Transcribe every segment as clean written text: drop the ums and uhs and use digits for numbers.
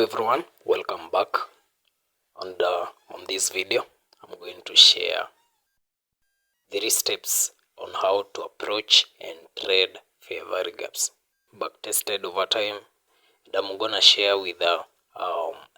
everyone, welcome back. And on this video I'm going to share 3 steps on how to approach and trade fair value gaps back tested over time, and I'm gonna share with a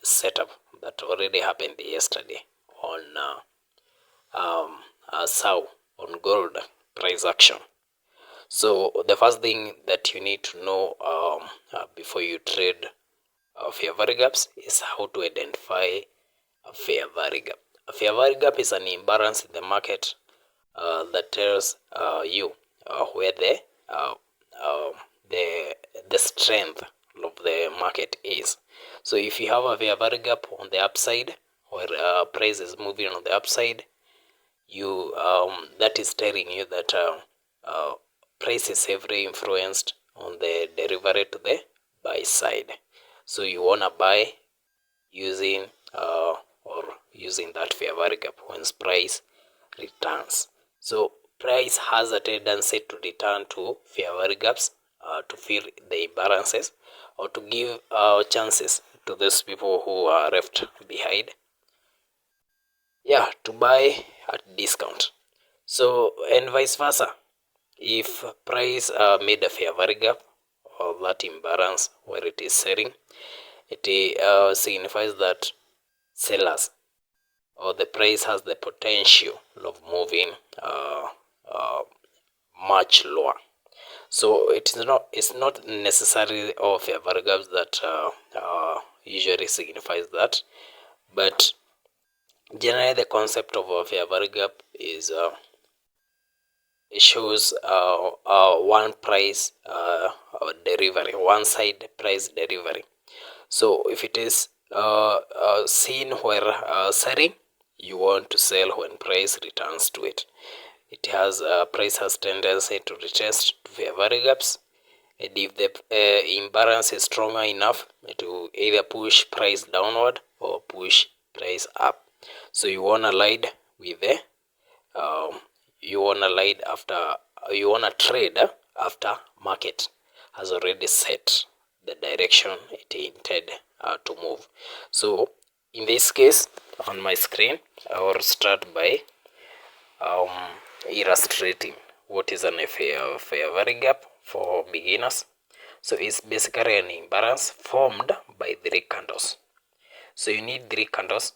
setup that already happened yesterday on SAW on gold price action. So the first thing that you need to know before you trade fair value gaps is how to identify a fair value gap. A fair value gap is an imbalance in the market that tells you where the strength of the market is. So if you have a fair value gap on the upside, where price is moving on the upside, you that is telling you that price is heavily influenced on the delivery to the buy side. So you wanna buy using that fair value gap when price returns. So price has a tendency to return to fair value gaps to fill the imbalances or to give chances to those people who are left behind, to buy at discount. So and vice versa. If price made a fair value gap or that imbalance where it is selling, it signifies that sellers or the price has the potential of moving much lower. So it's not necessarily all fair value gaps that usually signifies that, but generally the concept of a fair value gap is it shows one price delivery, one side price delivery. So if it is seen where selling, you want to sell when price returns to it. It has price has tendency to retest to fair value gaps, and if the imbalance is stronger enough to either push price downward or push price up. So you wanna lead with the you wanna trade after market has already set the direction it intended to move. So in this case on my screen, I will start by illustrating what is an fair value gap for beginners. So it's basically an imbalance formed by 3 candles. So you need 3 candles,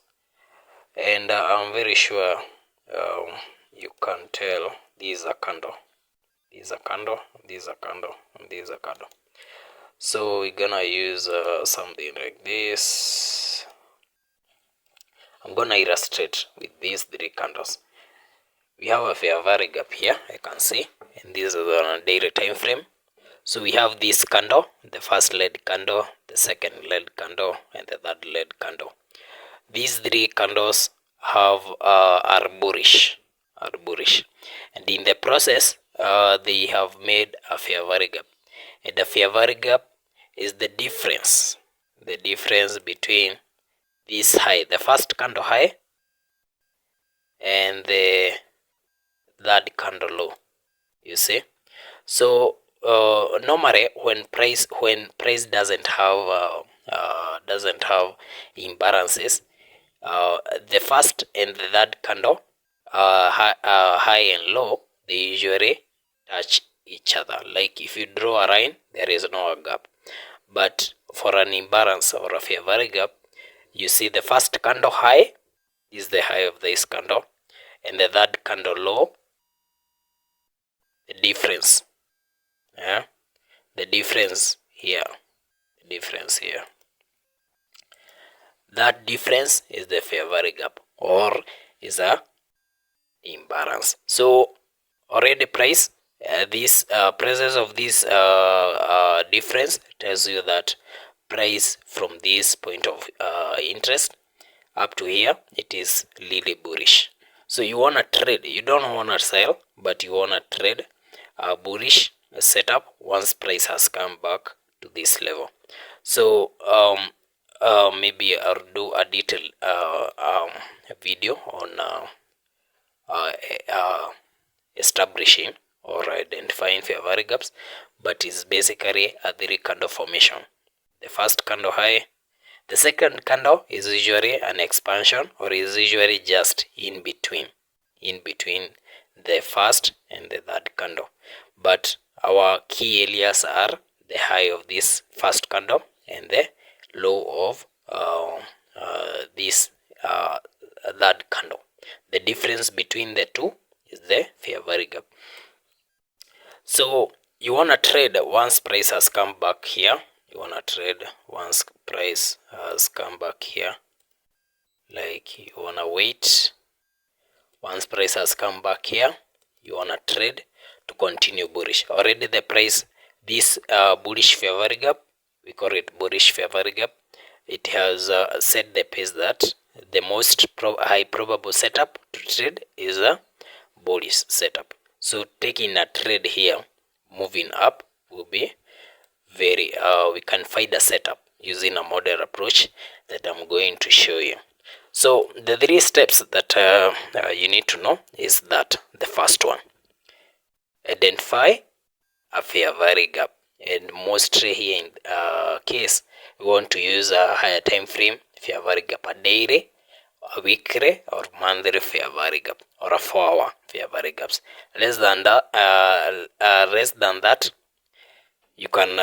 and I'm very sure you can tell this is a candle, this is a candle, this is a candle, and this is a candle. So we're gonna use something like this. I'm gonna illustrate with these 3 candles. We have a fair value gap here, I can see, and this is on a daily time frame. So we have this candle, the first lead candle, the second lead candle, and the third lead candle. These 3 candles have are bullish, and in the process they have made a fair value gap, and the fair value gap is the difference between this high, the first candle high, and the third candle low, you see. So normally when price doesn't have imbalances, the first and the third candle high and low, they usually touch each other. Like if you draw a line, there is no gap. But for an imbalance or a fair value gap, you see the first candle high is the high of this candle, and the third candle low, the difference, the difference here, that difference is the fair value gap or is a imbalance. So already price this presence of this difference tells you that price from this point of interest up to here, it is really bullish. So you want to trade, you don't want to sell, but you want to trade a bullish setup once price has come back to this level. So maybe I'll do a detailed video on establishing or identifying fair value gaps, but it's basically a 3 candle formation. The first candle high, The second candle is usually an expansion, or is usually just in between the first and the third candle. But our key areas are the high of this first candle and the low of this third candle. The difference between the two is the fair value gap. So you want to trade once price has come back here. You want to trade once price has come back here. Like, you want to wait. Once price has come back here, you want to trade to continue bullish. Already the price, this bullish fair value gap, we call it bullish fair value gap, it has set the pace that the most high probable setup to trade is a bullish setup. So taking a trade here, moving up, will be very we can find a setup using a model approach that I'm going to show you. So the three steps that you need to know is that the first one, identify a fair value gap, and mostly here in case we want to use a higher time frame fair value gap, a daily, a weekly, or monthly fair value gap, or a 4-hour fair value gaps. Less than that, you can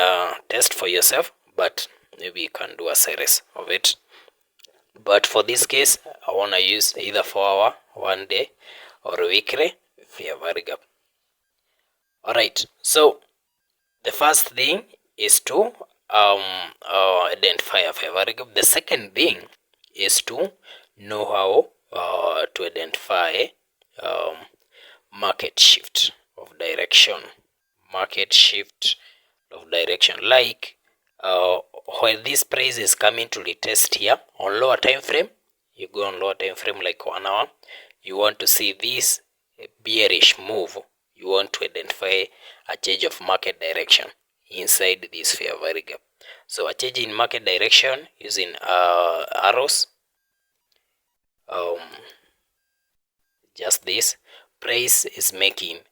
test for yourself, but maybe you can do a series of it. But for this case, I want to use either 4-hour, 1 day, or weekly fair value gap. Alright, so the first thing is to identify a fair value gap. The second thing is to know how to identify market shift of direction. Market shift of direction, like when this price is coming to retest here on lower time frame, you go on lower time frame like 1 hour, you want to see this bearish move, you want to identify a change of market direction inside this fair value gap. So a change in market direction using arrows, just this price is making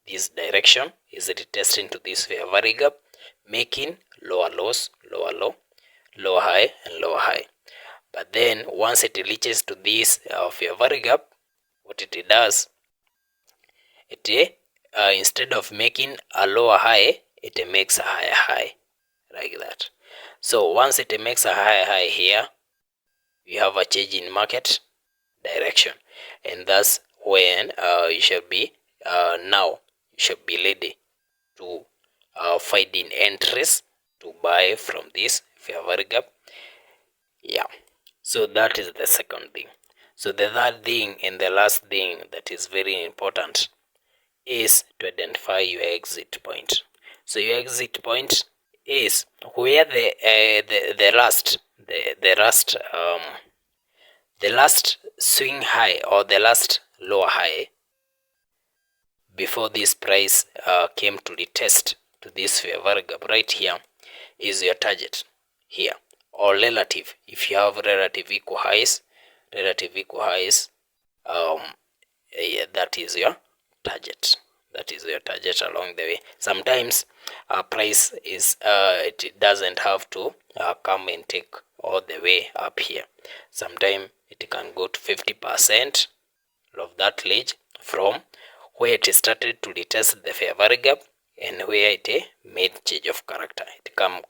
this direction, is retesting to this fair value gap, making lower lows, lower low, lower high, and lower high. But then once it reaches to this fair value gap, what it does, it instead of making a lower high, it makes a higher high, like that. So once it makes a higher high here, we have a change in market direction, and that's when you should be now you should be ready to finding entries to buy from this fair value gap. Yeah, so that is the second thing. So the third thing and the last thing that is very important is to identify your exit point. So your exit point is where the last swing high, or the last lower high before this price came to retest to this fair value gap right here, is your target here, or relative. If you have relative equal highs, yeah, that is your target. That is your target along the way. Sometimes price is it doesn't have to come and take all the way up here. Sometimes it can go to 50% of that ledge from where it started to retest the fair value gap and where it made change of character. It can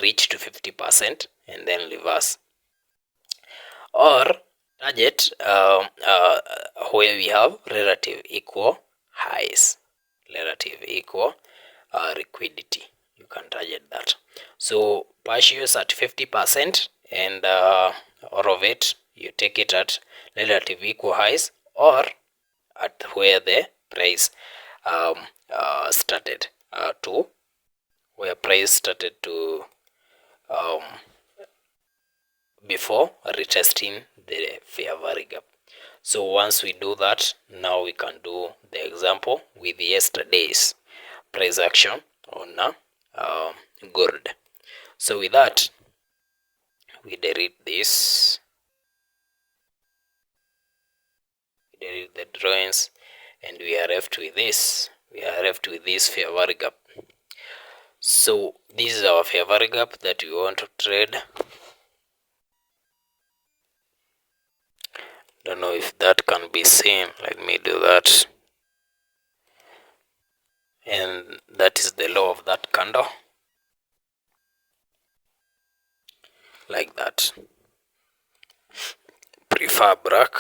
reach to 50% and then reverse. Or target where we have relative equal highs, relative equal liquidity. You can target that. So partials at 50%, and all of it you take it at relative equal highs, or at where the price started to before retesting the fair value gap. So once we do that, now we can do the example with yesterday's price action on gold. So with that, we delete this, we delete the drawings, and we are left with this. We are left with this fair value gap. So this is our fair value gap that we want to trade. Don't know if that can be seen. Let me do that. And that is the low of that candle, like that. Prefer black.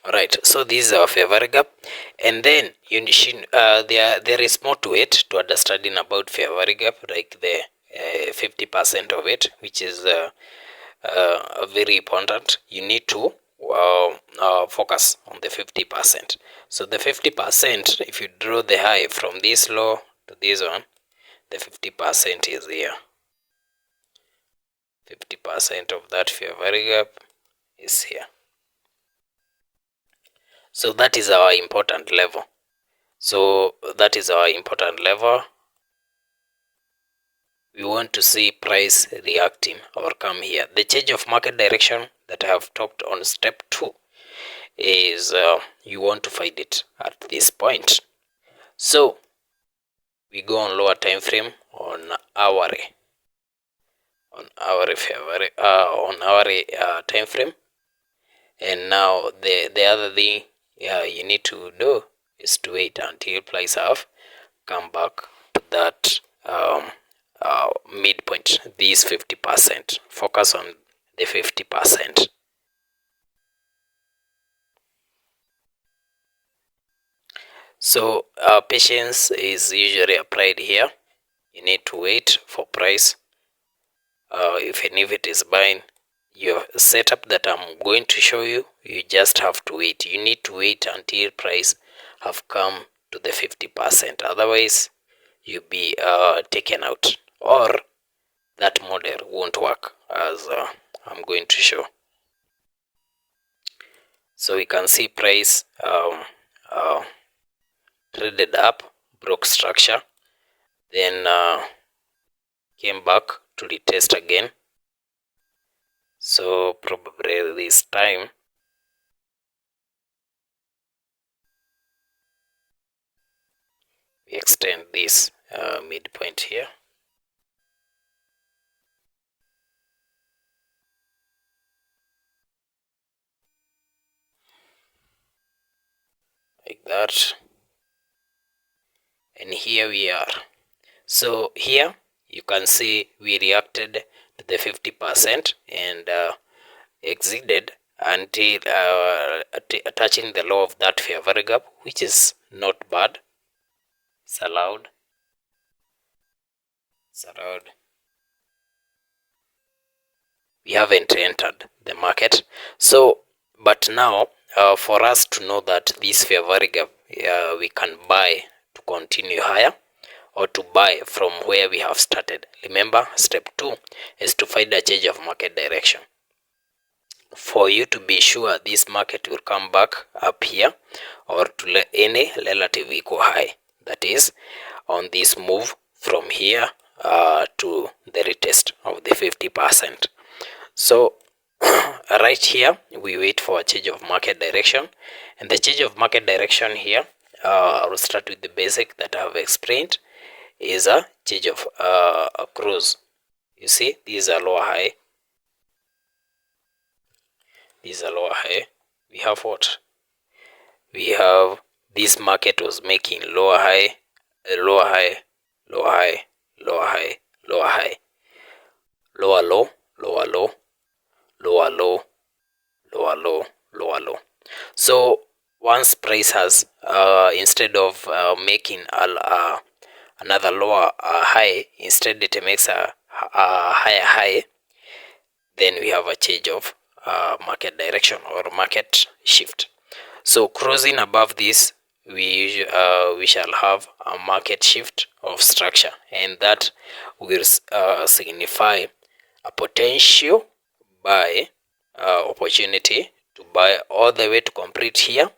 Alright, so this is our fair value gap, and then you should, there is more to it to understanding about fair value gap, like the 50% of it, which is very important. You need to focus on the 50%. So the 50%, if you draw the high from this low to this one, the 50% is here. 50% of that fair value gap is here. So that is our important level. We want to see price reacting or come here. The change of market direction that I have talked on step 2 is you want to find it at this point. So we go on lower time frame on hourly time frame, and now the other thing you need to do is to wait until price have come back to that midpoint, these 50%. Focus on the 50%. So patience is usually applied here. You need to wait for price. Even if it is buying, your setup that I'm going to show you, you just have to wait. You need to wait until price have come to the 50%. Otherwise, you'll be taken out, or that model won't work, as I'm going to show. So we can see price traded up, broke structure, then came back to retest again. So probably this time we extend this midpoint here. Like that. And here we are. So here you can see we reacted to the 50% and exceeded until touching the low of that fair value gap, which is not bad. It's allowed. We haven't entered the market. So but now for us to know that this fair value gap we can buy to continue higher, or to buy from where we have started. Remember, step 2 is to find a change of market direction. For you to be sure this market will come back up here, or to any relative equal high, that is on this move from here to the retest of the 50%. So right here we wait for a change of market direction, and the change of market direction here, I will start with the basic that I have explained, is a change of a cruise. You see, these are lower high. These are lower high. We have what? We have this market was making lower high, lower high, lower high, lower high, lower high, lower low, lower low, lower low, lower low, lower low. So once price has instead of making another lower high, instead it makes a higher high, then we have a change of market direction or market shift. So crossing above this, we shall have a market shift of structure, and that will signify a potential buy opportunity to buy all the way to complete here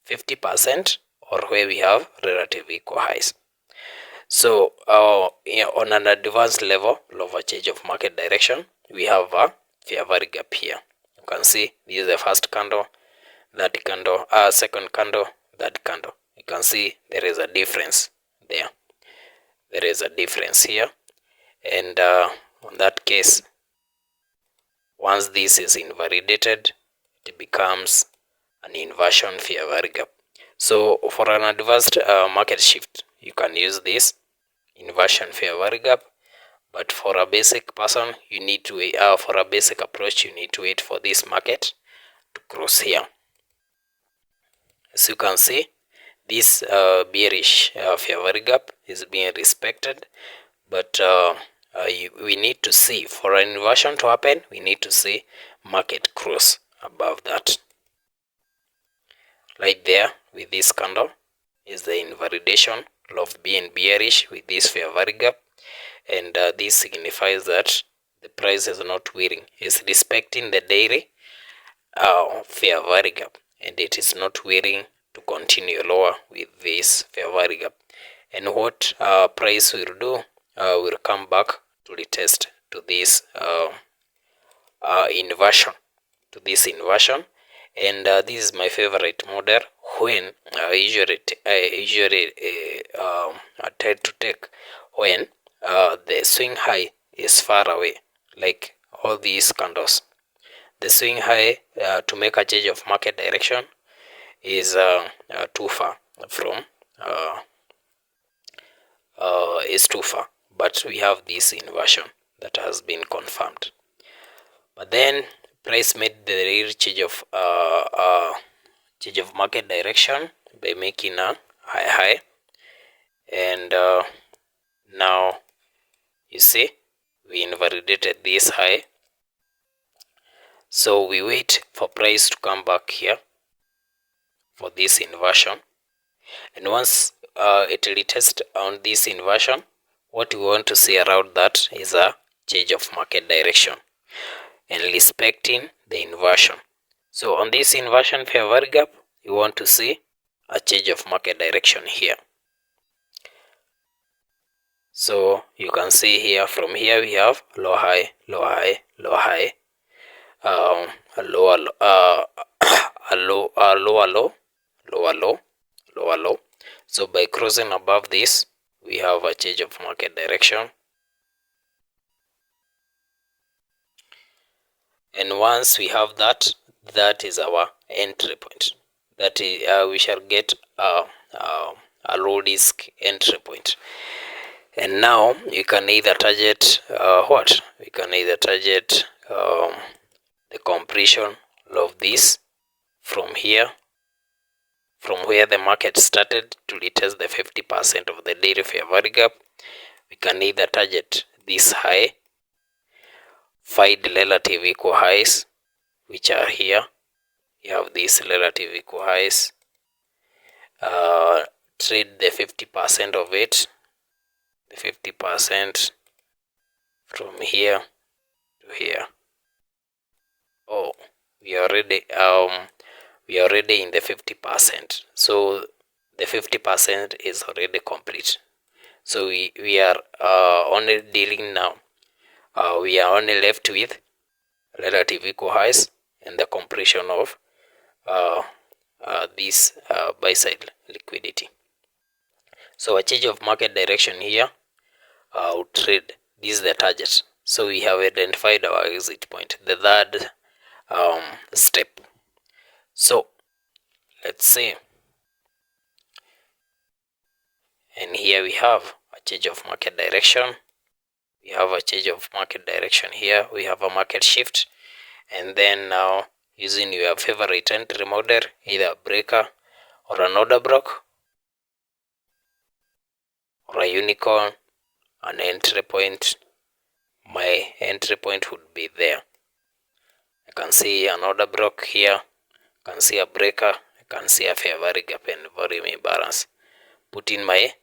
50%, or where we have relative equal highs. So on an advanced level of a change of market direction, we have a fair value gap here. You can see this is the first candle, that candle, second candle, that candle. You can see there is a difference there. There is a difference here, and in that case, once this is invalidated, it becomes an inversion fair value gap. So for an advanced market shift, you can use this inversion fair value gap. But for a basic person, you need to wait, for a basic approach, you need to wait for this market to cross here. As you can see, this bearish fair value gap is being respected, but we need to see, for an inversion to happen, we need to see market cross above that. Right there with this candle is the invalidation of being bearish with this fair value gap, and this signifies that the price is not willing, is respecting the daily fair value gap, and it is not willing to continue lower with this fair value gap. And what price will do, will come back to retest to this inversion, and this is my favorite model when I usually tend to take when the swing high is far away, like all these candles. The swing high to make a change of market direction is too far from but we have this inversion that has been confirmed. But then price made the real change of market direction by making a high, and now you see we invalidated this high, so we wait for price to come back here for this inversion, and once it retests on this inversion, what we want to see around that is a change of market direction and respecting the inversion. So on this inversion fair value gap, you want to see a change of market direction here. So you can see here, from here we have low high, low high, low high, a lower low, lower low, lower low, lower low. So by crossing above this, we have a change of market direction, and once we have that, that is our entry point. That is, we shall get a low risk entry point. And now you can either target we can either target the compression of this from here, from where the market started to retest the 50% of the daily fair value gap. We can either target this high, find relative equal highs, which are here. You have these relative equal highs, trade the 50% of it, the 50% from here to here. Oh, we are already in the 50%, so the 50% is already complete. So we are only dealing now, we are only left with relative equal highs and the compression of this buy side liquidity. So a change of market direction here would trade. This is the target. So we have identified our exit point, the third step. So let's see, and here we have a change of market direction. We have a change of market direction here. We have a market shift, and then now using your favorite entry model, either a breaker or an order block or a unicorn, an entry point. My entry point would be there. I can see an order block here, I can see a breaker, I can see a fair value gap and volume imbalance. Put in my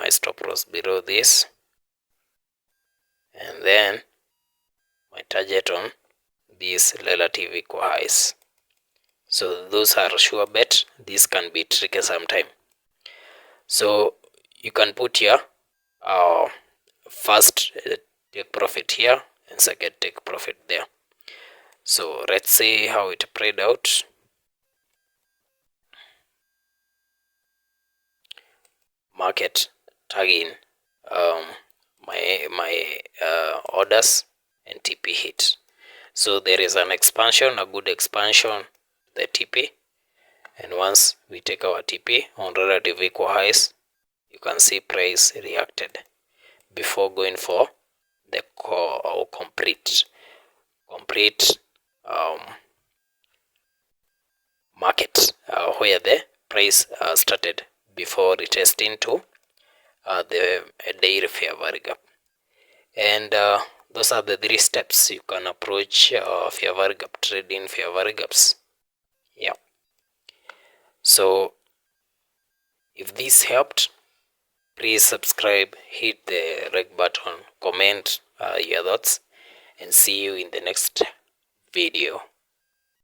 stop loss below this, and then my target on these relative equal highs. So those are sure bet. This can be tricky sometime. So you can put your first take profit here and second take profit there. So let's see how it played out. Market tagging my orders and TP hit. So there is an expansion, a good expansion, the TP, and once we take our TP on relative equal highs, you can see price reacted before going for the core or complete market where the price started before retesting to the daily fair value gap. And those are the 3 steps you can approach fair value gap trading, fair value gaps. Yeah. So if this helped, please subscribe, hit the like button, comment your thoughts, and see you in the next video.